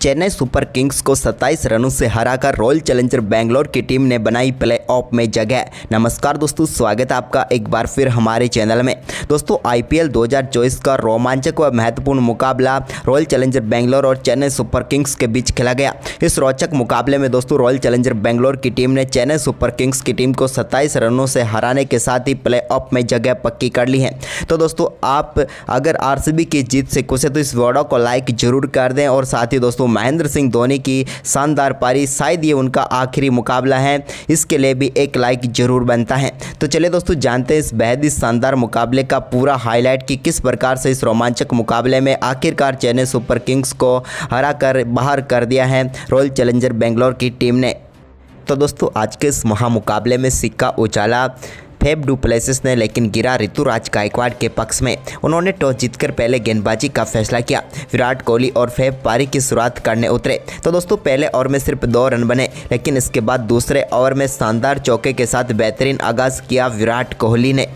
Chennai super Kings को 27 रनों से हराकर रॉयल चैलेंजर बेंगलोर की टीम ने बनाई प्ले-ऑफ में जगह। नमस्कार दोस्तों, स्वागत है आपका एक बार फिर हमारे चैनल में। दोस्तों आईपीएल 2024 का रोमांचक व महत्वपूर्ण मुकाबला रॉयल चैलेंजर बेंगलोर और चेन्नई सुपर किंग्स के बीच खेला गया। इस रोचक मुकाबले में दोस्तों रॉयल चैलेंजर बेंगलोर की टीम ने चेन्नई सुपर किंग्स की टीम को 27 रनों से हराने के साथ ही प्ले-ऑफ में जगह पक्की कर ली है। तो दोस्तों आप अगर आरसीबी की जीत से खुश है तो इस वीडियो को लाइक जरूर कर दें और साथ ही दोस्तों महेंद्र सिंह धोनी की शानदार पारी, शायद ये उनका आखिरी मुकाबला है, इसके लिए भी एक लाइक जरूर बनता है। तो चलिए दोस्तों जानते हैं इस बेहद ही शानदार मुकाबले का पूरा हाईलाइट कि किस प्रकार से इस रोमांचक मुकाबले में आखिरकार चेन्नई सुपर किंग्स को हराकर बाहर कर दिया है रॉयल चैलेंजर बेंगलोर की टीम ने। तो दोस्तों आज के इस महामुकाबले में सिक्का उछाला फेफ डू प्लेसिस ने, लेकिन गिरा ऋतुराज गायकवाड़ के पक्ष में। उन्होंने टॉस जीतकर पहले गेंदबाजी का फैसला किया। विराट कोहली और फेफ पारी की शुरुआत करने उतरे। तो दोस्तों पहले ओवर में सिर्फ 2 रन बने, लेकिन इसके बाद दूसरे ओवर में शानदार चौके के साथ बेहतरीन आगाज किया विराट कोहली ने।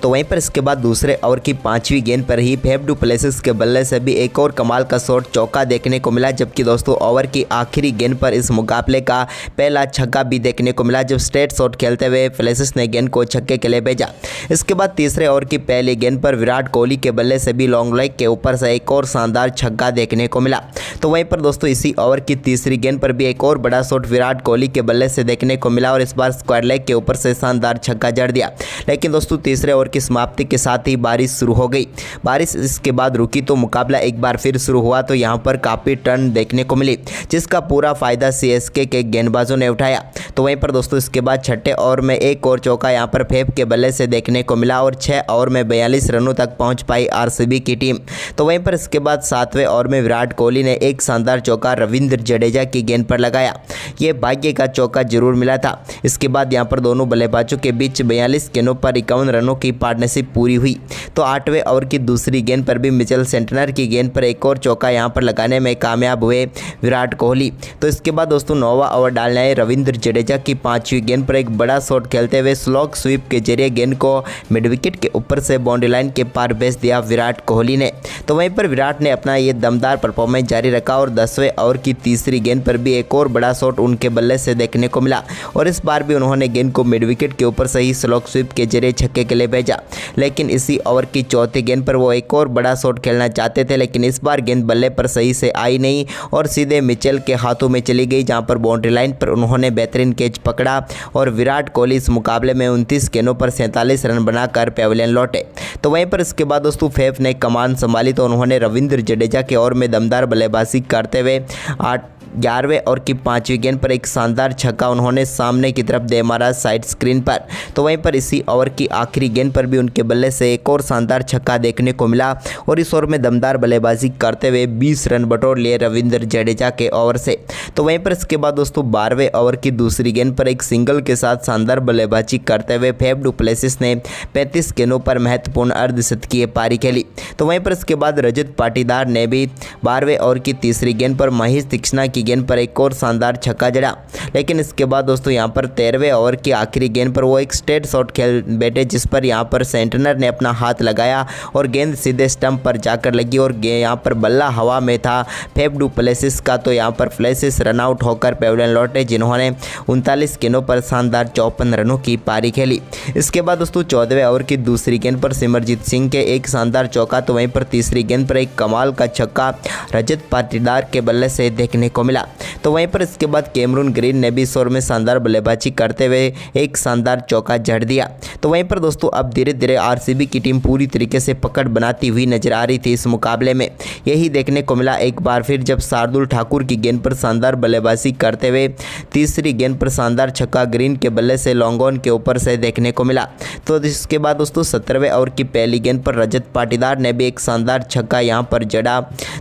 तो वहीं पर इसके बाद दूसरे ओवर की 5वीं गेंद पर ही फेफ डू प्लेसिस के बल्ले से भी एक और कमाल का शॉट चौका देखने को मिला, जबकि दोस्तों ओवर की आखिरी गेंद पर इस मुकाबले का पहला छक्का भी देखने को मिला, जब स्ट्रेट शॉट खेलते हुए प्लेसिस ने गेंद को छक्के के लिए भेजा। इसके बाद तीसरे ओवर की पहली गेंद पर विराट कोहली के बल्ले से भी लॉन्ग लेग के ऊपर से एक और शानदार छक्का देखने को मिला। तो वहीं पर दोस्तों इसी ओवर की तीसरी गेंद पर भी एक और बड़ा शॉट विराट कोहली के बल्ले से देखने को मिला और इस बार स्क्वायर लेग के ऊपर से शानदार छक्का जड़ दिया। लेकिन दोस्तों तीसरे ओवर की समाप्ति के साथ ही बारिश शुरू हो गई। बारिश इसके बाद रुकी तो मुकाबला एक बार फिर शुरू हुआ। तो यहां पर काफ़ी टर्न देखने को मिली, जिसका पूरा फायदा सीएसके के गेंदबाजों ने उठाया। तो वहीं पर दोस्तों इसके बाद छठे ओवर में एक और चौका यहां पर फेफ के बल्ले से देखने को मिला और 6 ओवर में 42 रनों तक पहुंच पाई आरसीबी की टीम। तो वहीं पर इसके बाद 7वें ओवर में विराट कोहली ने एक शानदार चौका रविंद्र जडेजा की गेंद पर लगाया। ये भाग्य का चौका जरूर मिला था। इसके बाद यहां पर दोनों बल्लेबाजों के बीच 42 गेंदों पर 51 रनों की पार्टनरशिप पूरी हुई। तो 8वें ओवर की दूसरी गेंद पर भी मिचेल सेंटनर की गेंद पर एक और चौका यहां पर लगाने में कामयाब हुए विराट कोहली। तो इसके बाद दोस्तों 9वां ओवर डालने आए रविंद्र जडेजा की 5वीं गेंद पर एक बड़ा शॉट खेलते हुए स्लॉग स्वीप के जरिए गेंद को मिड विकेट के ऊपर से बाउंड्री लाइन के पार भेज दिया विराट कोहली ने। तो वहीं पर विराट ने अपना ये दमदार परफॉर्मेंस जारी रखा और 10वें ओवर की तीसरी गेंद पर भी एक और बड़ा शॉट उनके बल्ले से देखने को मिला और इस बार भी उन्होंने गेंद को मिड विकेट के ऊपर से ही स्लॉग स्वीप के जरिए छक्के के लिए भेजा। लेकिन इसी ओवर की चौथी गेंद पर वो एक और बड़ा शॉट खेलना चाहते थे, लेकिन इस बार गेंद बल्ले पर सही से आई नहीं और सीधे मिचेल के हाथों में चली गई, जहां पर बाउंड्री लाइन पर उन्होंने बेहतरीन कैच पकड़ा और विराट कोहली इस मुकाबले में 29 गेंदों पर 47 रन बनाकर पेविलियन लौटे। तो वहीं पर इसके बाद दोस्तों फेफ ने कमान संभाली तो उन्होंने रविंद्र जडेजा के ओवर में दमदार बल्लेबाजी करते हुए 11वें ओवर की 5वीं गेंद पर एक शानदार छक्का उन्होंने सामने की तरफ दे मारा साइड स्क्रीन पर। तो वहीं पर इसी ओवर की आखिरी गेंद पर भी उनके बल्ले से एक और शानदार छक्का देखने को मिला और इस ओवर में दमदार बल्लेबाजी करते हुए 20 रन बटोर लिए रविंद्र जडेजा के ओवर से। तो वहीं पर इसके बाद दोस्तों 12वें ओवर की दूसरी गेंद पर एक सिंगल के साथ शानदार बल्लेबाजी करते हुए फेफ डू प्लेसिस ने 35 गेंदों पर महत्वपूर्ण अर्धशतकीय पारी खेली। तो वहीं पर इसके बाद रजत पाटीदार ने भी 12वें ओवर की तीसरी गेंद पर महेश तीक्ष्णा की गेंद पर एक और शानदार छक्का जड़ा। लेकिन इसके बाद दोस्तों यहां पर 13वें ओवर की आखिरी गेंद पर वो एक स्ट्रेट शॉट खेल बैठे, जिस पर यहां पर सेंटनर ने अपना हाथ लगाया और गेंद सीधे स्टंप पर जाकर लगी और यहां पर बल्ला हवा में था फेफ डू प्लेसिस का। तो यहां पर प्लेसिस रन आउट होकर पेविलियन लौटे, जिन्होंने 39 गेंदों पर शानदार 54 रनों की पारी खेली। इसके बाद दोस्तों 14वें ओवर की दूसरी गेंद पर सिमरजीत सिंह के एक शानदार चौका, तो वहीं पर तीसरी गेंद पर एक कमाल का छक्का रजत पाटीदार के बल्ले से देखने को मिला। तो वहीं पर इसके बाद कैमरून ग्रीन ने भी इस ओवर में शानदार बल्लेबाजी करते हुए एक शानदार चौका जड़ दिया। तो वहीं पर दोस्तों अब धीरे धीरे आरसीबी की टीम पूरी तरीके से पकड़ बनाती हुई नजर आ रही थी इस मुकाबले में। यही देखने को मिला एक बार फिर जब शार्दुल ठाकुर की गेंद पर शानदार बल्लेबाजी करते हुए तीसरी गेंद पर शानदार छक्का ग्रीन के बल्ले से लॉन्ग ऑन के ऊपर से देखने को मिला। तो इसके बाद दोस्तों 17वें ओवर की पहली गेंद पर रजत पाटीदार ने भी एक शानदार छक्का यहां पर जड़ा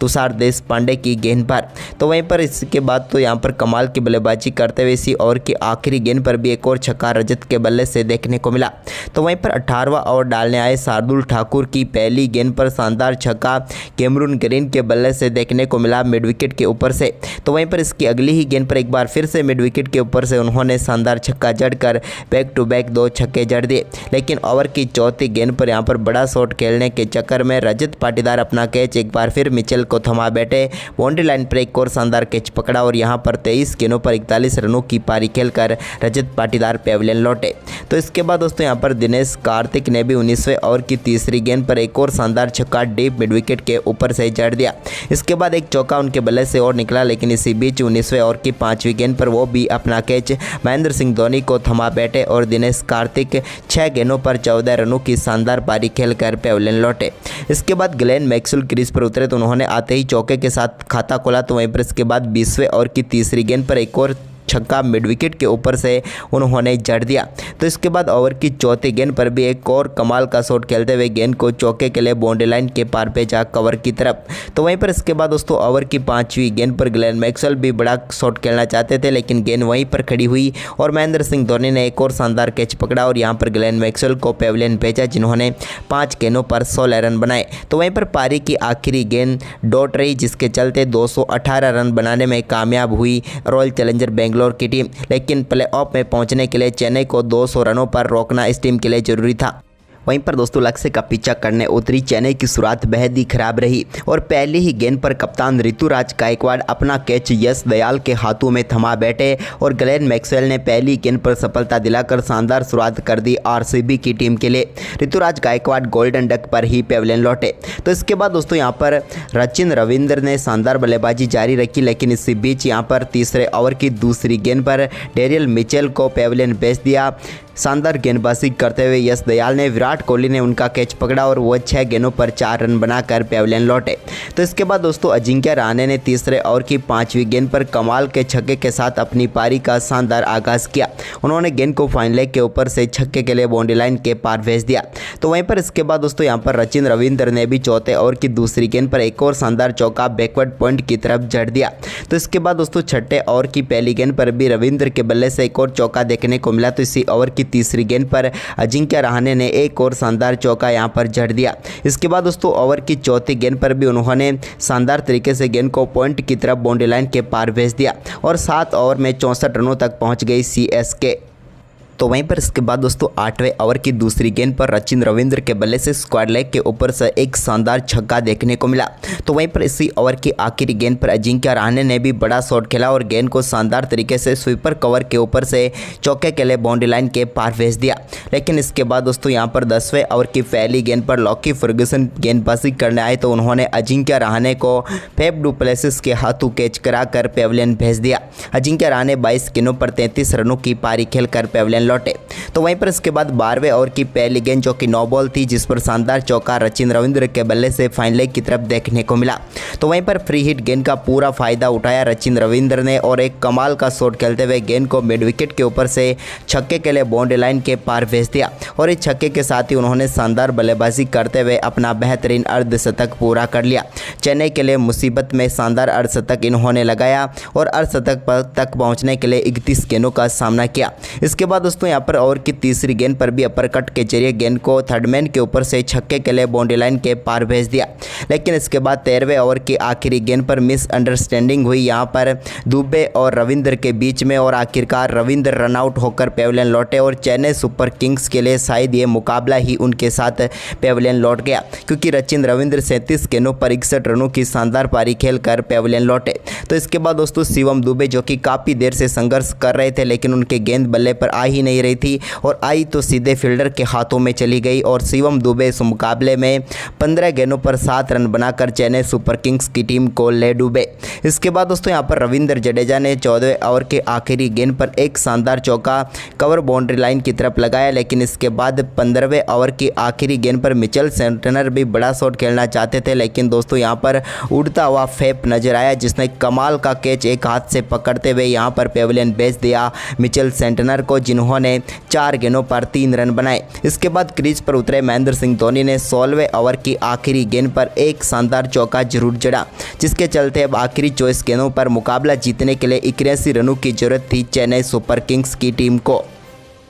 तुषार देशपांडे की गेंद पर। तो वहीं पर इसके बाद तो यहाँ पर कमाल की बल्लेबाजी करते हुए इसी ओवर की आखिरी गेंद पर भी एक और छक्का रजत के बल्ले से देखने को मिला। तो वहीं पर 18वां ओवर डालने आए शार्दुल ठाकुर की पहली गेंद पर शानदार छक्का कैमरून ग्रीन के बल्ले से देखने को मिला मिड विकेट के ऊपर से। तो वहीं पर इसकी अगली ही गेंद पर एक बार फिर से मिड विकेट के ऊपर से उन्होंने शानदार छक्का जड़कर बैक टू बैक 2 छक्के जड़ दिए। लेकिन ओवर की चौथी गेंद पर यहाँ पर बड़ा शॉट खेलने के चक्कर में रजत पाटीदार अपना कैच एक बार फिर मिचेल को थमा बैठे। बाउंड्री लाइन पर एक और शानदार कैच पकड़ा और यहाँ पर 23 गेंदों पर 41 रनों की पारी खेलकर रजत पाटीदार पेविलियन लौटे। तो इसके बाद दोस्तों यहाँ पर दिनेश कार्तिक ने भी 19वें ओवर की तीसरी गेंद पर एक और शानदार छक्का डीप मिड विकेट के ऊपर से जड़ दिया। इसके बाद एक चौका उनके बल्ले से और निकला, लेकिन इसी बीच 19वें ओवर की 5वीं गेंद पर वो भी अपना कैच महेंद्र सिंह धोनी को थमा बैठे और दिनेश कार्तिक 6 गेंदों पर 14 रनों की शानदार पारी खेलकर पेविलियन लौटे। इसके बाद ग्लेन मैक्सवेल क्रीज पर उतरे तो उन्होंने आते ही चौके के साथ खाता खोला। तो वहीं पर इसके बाद 20वें ओवर की तीसरी गेंद पर एक और छक्का मिड विकेट के ऊपर से उन्होंने जड़ दिया। तो इसके बाद ओवर की चौथी गेंद पर भी एक और कमाल का शॉट खेलते हुए गेंद को चौके के लिए बाउंड्री लाइन के पार भेजा कवर की तरफ। तो वहीं पर इसके बाद दोस्तों ओवर की 5वीं गेंद पर ग्लेन मैक्सवेल भी बड़ा शॉट खेलना चाहते थे, लेकिन गेंद वहीं पर खड़ी हुई और महेंद्र सिंह धोनी ने एक और शानदार कैच पकड़ा और यहां पर ग्लेन मैक्सवेल को पेविलियन भेजा, जिन्होंने 5 गेंदों पर 16 रन बनाए। तो वहीं पर पारी की आखिरी गेंद डॉट रही, जिसके चलते 218 रन बनाने में कामयाब हुई रॉयल चैलेंजर बेंगलोर की टीम। लेकिन प्लेऑफ में पहुंचने के लिए चेन्नई को 200 रनों पर रोकना इस टीम के लिए जरूरी था। वहीं पर दोस्तों लक्ष्य का पीछा करने उतरी चेन्नई की शुरुआत बेहद ही खराब रही और पहली ही गेंद पर कप्तान ऋतुराज गायकवाड़ अपना कैच यश दयाल के हाथों में थमा बैठे और ग्लेन मैक्सवेल ने पहली गेंद पर सफलता दिलाकर शानदार शुरुआत कर दी आरसीबी की टीम के लिए। ऋतुराज गायकवाड़ गोल्डन डक पर ही पेविलियन लौटे। तो इसके बाद दोस्तों यहाँ पर रचिन रविंद्र ने शानदार बल्लेबाजी जारी रखी, लेकिन इसी बीच यहाँ पर तीसरे ओवर की दूसरी गेंद पर डेरियल मिचेल को पेविलियन भेज दिया। शानदार गेंदबाजी करते हुए यश दयाल ने विराट कोहली ने उनका कैच पकड़ा और वो 6 गेंदों पर 4 रन बनाकर पेविलियन लौटे। तो इसके बाद दोस्तों अजिंक्य रहाणे ने तीसरे ओवर की 5वीं गेंद पर कमाल के छक्के के साथ अपनी पारी का शानदार आगाज किया। उन्होंने गेंद को फाइन लेग के ऊपर से छक्के के लिए बाउंड्री लाइन के पार भेज दिया। तो वहीं पर इसके बाद दोस्तों यहाँ पर रचिन रविंद्र ने भी चौथे ओवर की दूसरी गेंद पर एक और शानदार चौका बैकवर्ड पॉइंट की तरफ जड़ दिया। तो इसके बाद दोस्तों छठे ओवर की पहली गेंद पर भी रविंद्र के बल्ले से एक और चौका देखने को मिला। तो इसी ओवर की तीसरी गेंद पर अजिंक्य रहाणे ने एक और शानदार चौका यहां पर जड़ दिया। इसके बाद दोस्तों ओवर की चौथी गेंद पर भी उन्होंने शानदार तरीके से गेंद को पॉइंट की तरफ बाउंड्री लाइन के पार भेज दिया और 7 ओवर में 64 रनों तक पहुंच गई सीएसके। तो वहीं पर इसके बाद दोस्तों 8वें ओवर की दूसरी गेंद पर रचिन रविंद्र के बल्ले से स्क्वायर लेग के ऊपर से एक शानदार छक्का देखने को मिला। तो वहीं पर इसी ओवर की आखिरी गेंद पर अजिंक्य रहाणे ने भी बड़ा शॉट खेला और गेंद को शानदार तरीके से स्वीपर कवर के ऊपर से चौके के लिए बाउंड्री लाइन के पार भेज दिया। लेकिन इसके बाद दोस्तों यहाँ पर 10वें ओवर की पहली गेंद पर लॉकी फर्गुसन गेंदबाजी करने आए तो उन्होंने अजिंक्य रहाणे को फेफ डू प्लेसिस के हाथों कैच कराकर पेविलियन भेज दिया। अजिंक्य रहाणे 22 गेंदों पर 33 रनों की पारी खेलकर पेविलियन लौटे। तो वहीं पर इसके बाद 12वें ओवर की पहली गेंद जो कि नो बॉल थी, जिस पर शानदार चौका रचिन रविंद्र के बल्ले से फाइन लेग की तरफ देखने को मिला। तो वहीं पर फ्री हिट गेंद का पूरा फायदा उठाया रचिन रविंद्र ने और एक कमाल का शॉट खेलते हुए गेंद को मिड विकेट के ऊपर से छक्के के लिए बाउंड्री लाइन के पार भेज दिया और इस छक्के के साथ ही उन्होंने शानदार बल्लेबाजी करते हुए अपना बेहतरीन अर्धशतक पूरा कर लिया। चेन्नई के लिए मुसीबत में शानदार अर्धशतक इन्होंने लगाया और अर्धशतक तक पहुंचने के लिए 31 गेंदों का सामना किया। इसके बाद दोस्तों यहाँ पर ओवर की तीसरी गेंद पर भी अपर कट के जरिए गेंद को थर्डमैन के ऊपर से छक्के के लिए बाउंड्री लाइन के पार भेज दिया। लेकिन इसके बाद 13वें ओवर की आखिरी गेंद पर मिसअंडरस्टैंडिंग हुई यहाँ पर दुबे और रविंद्र के बीच में और आखिरकार रविंद्र रनआउट होकर पेविलियन लौटे और चेन्नई सुपर किंग्स के लिए शायद ये मुकाबला ही उनके साथ पेविलियन लौट गया, क्योंकि रचिन रविंद्र 37 गेंदों पर 61 रनों की शानदार पारी खेलकर पेविलियन लौटे। तो इसके बाद दोस्तों शिवम दुबे जो कि काफ़ी देर से संघर्ष कर रहे थे, लेकिन उनके गेंद बल्ले पर आ ही नहीं रही थी और आई तो सीधे फील्डर के हाथों में चली गई और शिवम दुबे इस मुकाबले में 15 गेंदों पर 7 रन बनाकर चेन्नई सुपर किंग्स की टीम को ले डूबे। इसके बाद दोस्तों यहाँ पर रविंद्र जडेजा ने 14वें ओवर के आखिरी गेंद पर एक शानदार चौका कवर बाउंड्री लाइन की तरफ लगाया, लेकिन इसके बाद 15वें ओवर की आखिरी गेंद पर मिचेल सेंटनर भी बड़ा शॉट खेलना चाहते थे, लेकिन दोस्तों यहाँ पर उड़ता हुआ फेप नजर आया, जिसने कमाल का कैच एक हाथ से पकड़ते हुए यहाँ पर पेविलियन भेज दिया मिचेल सेंटनर को, जिन्होंने उन्होंने 4 गेंदों पर 3 रन बनाए। इसके बाद क्रीज पर उतरे महेंद्र सिंह धोनी ने 16वें ओवर की आखिरी गेंद पर एक शानदार चौका जरूर जड़ा, जिसके चलते अब आखिरी 24 गेंदों पर मुकाबला जीतने के लिए 81 रनों की जरूरत थी चेन्नई सुपर किंग्स की टीम को।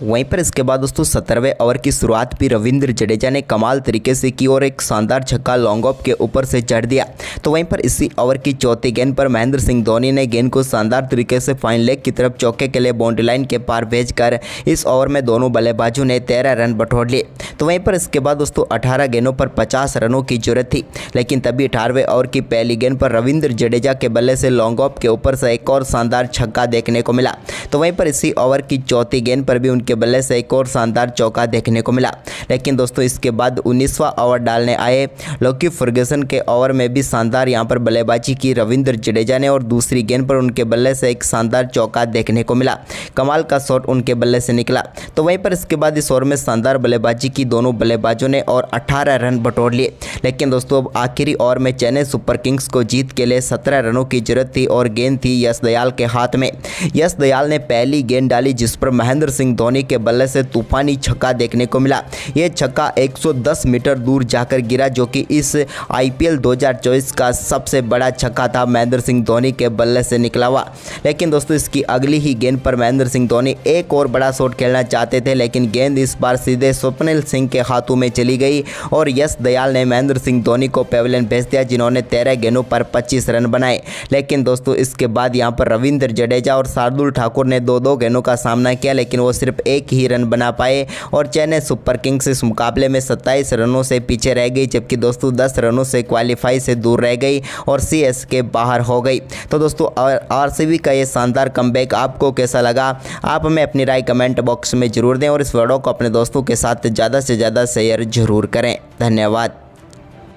वहीं पर इसके बाद दोस्तों 17वें ओवर की शुरुआत भी रविंद्र जडेजा ने कमाल तरीके से की और एक शानदार छक्का लॉन्ग ऑफ के ऊपर से जड़ दिया। तो वहीं पर इसी ओवर की चौथी गेंद पर महेंद्र सिंह धोनी ने गेंद को शानदार तरीके से फाइन लेग की तरफ चौके के लिए बाउंड्री लाइन के पार भेजकर इस ओवर में दोनों बल्लेबाजों ने 13 रन बटोर लिए। तो वहीं पर इसके बाद दोस्तों 18 गेंदों पर 50 रनों की जरूरत थी, लेकिन तभी 18वें ओवर की पहली गेंद पर रविंद्र जडेजा के बल्ले से लॉन्ग ऑफ के ऊपर से एक और शानदार छक्का देखने को मिला। तो वहीं पर इसी ओवर की चौथी गेंद पर भी उनके बल्ले से एक और शानदार चौका देखने को मिला। लेकिन दोस्तों इसके बाद 19वां ओवर डालने आए लॉकी फर्गुसन के ओवर में भी शानदार यहां पर बल्लेबाजी की रविंद्र जडेजा ने और दूसरी गेंद पर उनके बल्ले से एक शानदार चौका देखने को मिला। कमाल का शॉट उनके बल्ले से निकला। तो वहीं पर इसके बाद इस ओवर में शानदार बल्लेबाजी की दोनों बल्लेबाजों ने और 18 रन बटोर लिए। लेकिन दोस्तों अब आखिरी ओवर में चेन्नई सुपर किंग्स को जीत के लिए 17 रनों की जरूरत थी और गेंद थी यश दयाल के हाथ में। यश दयाल ने पहली गेंद डाली जिस पर महेंद्र सिंह धोनी के बल्ले से तूफानी छक्का देखने को मिला। यह छक्का 110 मीटर दूर जाकर गिरा, जो कि इस आईपीएल 2024 का सबसे बड़ा छक्का था महेंद्र सिंह धोनी के बल्ले से निकला हुआ। लेकिन दोस्तों इसकी अगली ही गेंद पर महेंद्र सिंह धोनी एक और बड़ा शॉट खेलना चाहते थे, लेकिन गेंद इस बार सीधे स्वप्निल सिंह के हाथों में चली गई और यश दयाल ने महेंद्र सिंह धोनी को पेविलियन भेज दिया, जिन्होंने 13 गेंदों पर 25 रन बनाए। लेकिन दोस्तों इसके बाद यहां पर रविंद्र जडेजा और शार्दुल ठाकुर ने 2-2 गेंदों का सामना किया, लेकिन वो सिर्फ एक ही रन बना पाए और चेन्नई सुपर किंग्स इस मुकाबले में 27 रनों से पीछे रह गई, जबकि दोस्तों 10 रनों से क्वालिफाई से दूर रह गई और सीएसके बाहर हो गई। तो दोस्तों आरसीबी का ये शानदार कमबैक आपको कैसा लगा? आप हमें अपनी राय कमेंट बॉक्स में जरूर दें और इस वीडियो को अपने दोस्तों के साथ ज़्यादा से ज़्यादा शेयर जरूर करें। धन्यवाद।